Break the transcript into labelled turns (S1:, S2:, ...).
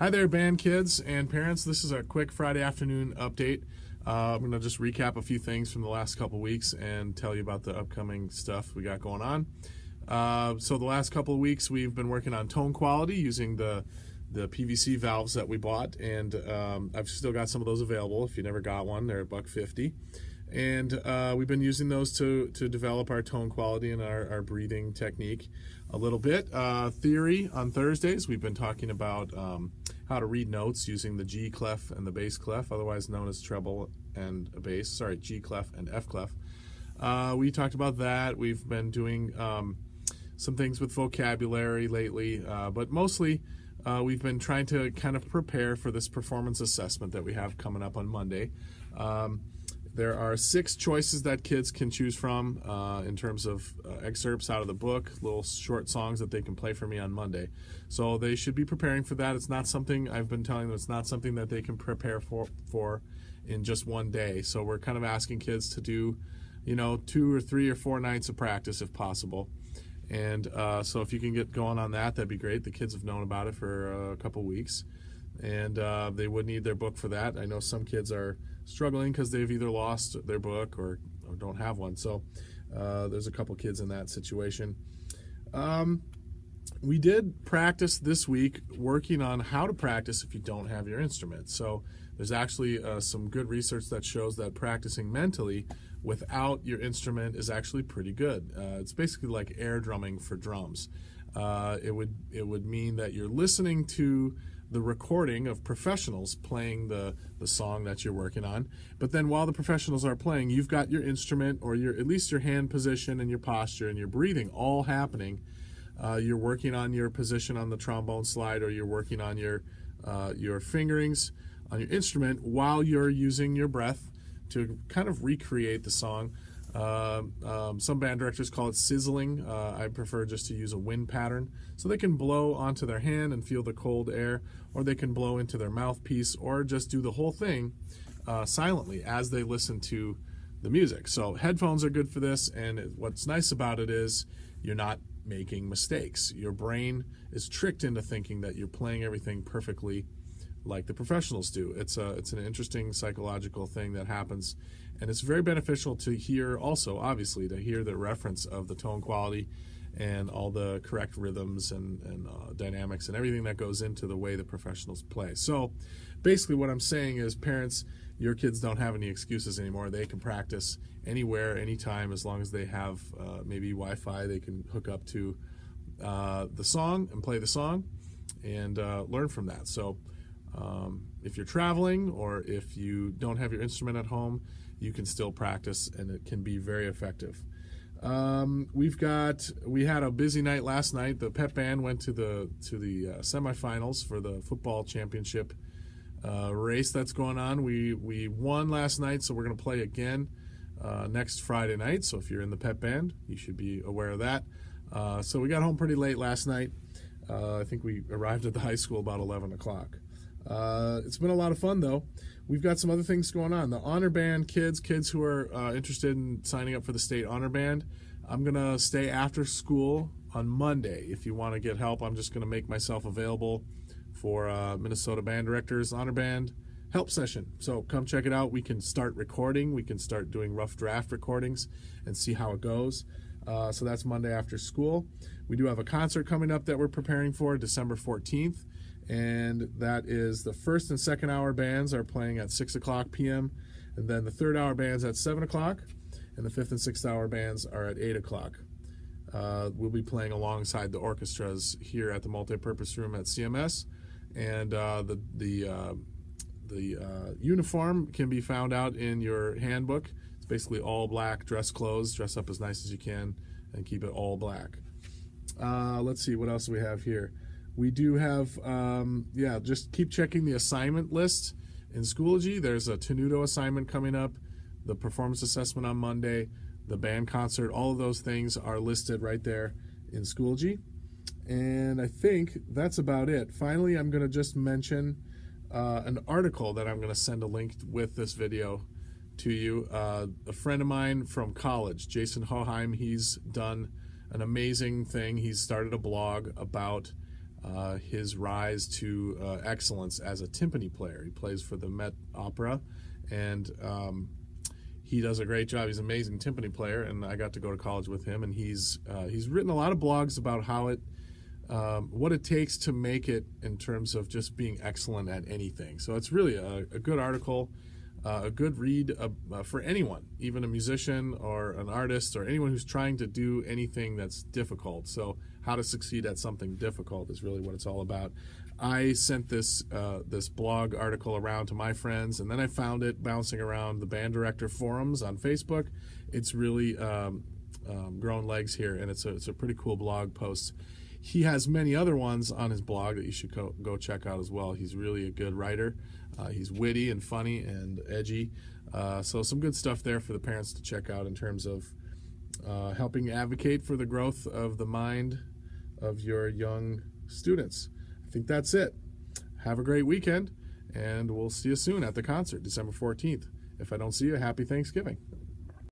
S1: Hi there, band kids and parents. This is a quick Friday afternoon update. I'm going to just recap a few things from the last couple weeks and tell you about the upcoming stuff we got going on. So the last couple of weeks we've been working on tone quality using the PVC valves that we bought, and I've still got some of those available. If you never got one, they're $1.50. And we've been using those to develop our tone quality and our breathing technique a little bit. Theory on Thursdays, we've been talking about how to read notes using the G clef and the bass clef, otherwise known as treble and a bass. Sorry, G clef and F clef. We talked about that. We've been doing some things with vocabulary lately, but mostly we've been trying to kind of prepare for this performance assessment that we have coming up on Monday. There are 6 choices that kids can choose from in terms of excerpts out of the book, little short songs that they can play for me on Monday. So they should be preparing for that. It's not something, I've been telling them, it's not something that they can prepare for in just one day. So we're kind of asking kids to do, 2 or 3 or 4 nights of practice if possible. And so if you can get going on that, that'd be great. The kids have known about it for a couple weeks, and they would need their book for that. I know some kids are struggling because they've either lost their book or don't have one. So there's a couple kids in that situation. We did practice this week working on how to practice if you don't have your instrument. So there's actually some good research that shows that practicing mentally without your instrument is actually pretty good. It's basically like air drumming for drums. It would mean that you're listening to the recording of professionals playing the song that you're working on, but then while the professionals are playing, you've got your instrument, or at least your hand position and your posture and your breathing all happening. You're working on your position on the trombone slide, or you're working on your fingerings on your instrument while you're using your breath to kind of recreate the song. Some band directors call it sizzling. I prefer just to use a wind pattern, so they can blow onto their hand and feel the cold air, or they can blow into their mouthpiece, or just do the whole thing silently as they listen to the music. So headphones are good for this, and what's nice about it is you're not making mistakes. Your brain is tricked into thinking that you're playing everything perfectly like the professionals do. It's an interesting psychological thing that happens, and it's very beneficial to hear also, obviously, to hear the reference of the tone quality and all the correct rhythms and dynamics and everything that goes into the way the professionals play. So basically what I'm saying is, parents, your kids don't have any excuses anymore. They can practice anywhere, anytime, as long as they have maybe Wi-Fi. They can hook up to the song and play the song and learn from that. So if you're traveling, or if you don't have your instrument at home, you can still practice, and it can be very effective. We had a busy night last night. The pep band went to the semifinals for the football championship race that's going on. We won last night, so we're going to play again next Friday night. So if you're in the pep band, you should be aware of that. So we got home pretty late last night. I think we arrived at the high school about 11 o'clock. It's been a lot of fun, though. We've got some other things going on. The honor band kids who are interested in signing up for the state honor band, I'm going to stay after school on Monday. If you want to get help, I'm just going to make myself available for Minnesota Band Directors Honor Band help session. So come check it out. We can start recording. We can start doing rough draft recordings and see how it goes. So that's Monday after school. We do have a concert coming up that we're preparing for December 14th. And that is the first and second hour bands are playing at 6 o'clock p.m. and then the third hour bands at 7 o'clock, and the fifth and sixth hour bands are at 8 o'clock. We'll be playing alongside the orchestras here at the multipurpose room at CMS, and the uniform can be found out in your handbook. It's basically all black dress clothes. Dress up as nice as you can and keep it all black. Let's see, what else do we have here? We do have, just keep checking the assignment list in Schoology. There's a Tenuto assignment coming up, the performance assessment on Monday, the band concert. All of those things are listed right there in Schoology. And I think that's about it. Finally, I'm going to just mention an article that I'm going to send a link with this video to you. A friend of mine from college, Jason Hoheim, he's done an amazing thing. He's started a blog about his rise to excellence as a timpani player. He plays for the Met Opera, and he does a great job. He's an amazing timpani player, and I got to go to college with him. And he's written a lot of blogs about how what it takes to make it in terms of just being excellent at anything. So it's really a good article, a good read for anyone, even a musician or an artist or anyone who's trying to do anything that's difficult. So how to succeed at something difficult is really what it's all about. I sent this blog article around to my friends, and then I found it bouncing around the band director forums on Facebook. It's really grown legs here, and it's a pretty cool blog post. He has many other ones on his blog that you should go check out as well. He's really a good writer. He's witty and funny and edgy. So some good stuff there for the parents to check out in terms of helping advocate for the growth of the mind of your young students. I think that's it. Have a great weekend, and we'll see you soon at the concert, December 14th. If I don't see you, happy Thanksgiving.